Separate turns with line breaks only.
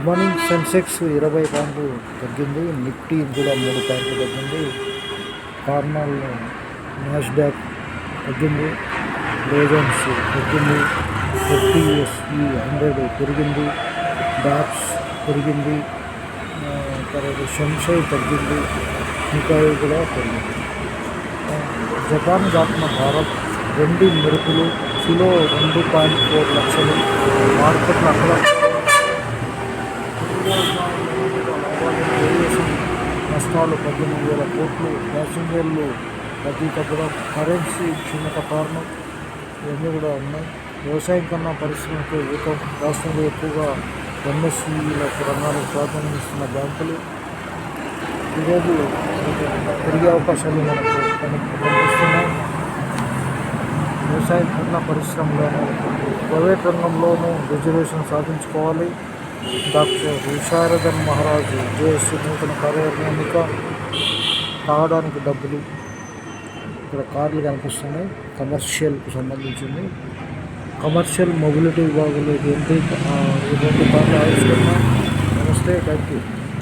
Morning Sensex 20 పాయింట్లు తగ్గింది. Nifty కూడా 3 పాయింట్లు తగ్గింది. కార్నల్ నాస్డాక్ తగ్గింది. డోజన్స్ తగ్గింది. FTSE 100 పెరిగింది. డాక్స్ పెరిగింది. తర్వాత షంషై తగ్గింది. నికాయ్ కూడా పెరిగింది. జపాన్ దాటిన భారత్ వెండి మెరుపులు కిలో 2.4 లక్షలు. మార్కెట్లు అక్కడ వేరియేషన్ నష్టాలు 18,000 కోట్లు. ప్యాసింజర్లు ప్రతి తగ్గడం, కరెన్సీ క్షీణత కారణం, ఇవన్నీ కూడా ఉన్నాయి. వ్యవసాయం కన్నా పరిశ్రమకు ఊతం. రాష్ట్రంలో ఎక్కువగా MSCలకు రంగానికి ప్రాధాన్యమిస్తున్న బ్యాంకులు ఈరోజు పెరిగే అవకాశాలు మనకు కనిపిస్తున్నాయి. వ్యవసాయం కన్నా పరిశ్రమలోనూ ప్రైవేట్ రంగంలోనూ రిజర్వేషన్ సాధించుకోవాలి. డాక్టర్ విశారదన్ మహారాజు జేఎస్సీ నూతన కార్యవర్గ ఎన్నిక. తాగడానికి డబ్బులు, ఇక్కడ కార్లు కనిపిస్తున్నాయి. కమర్షియల్కు సంబంధించింది. కమర్షియల్ మొబిలిటీ విభాగంలో ఎంపీ 2 కార్లు ఆవిష్కరణ. నమస్తే, థ్యాంక్ యూ.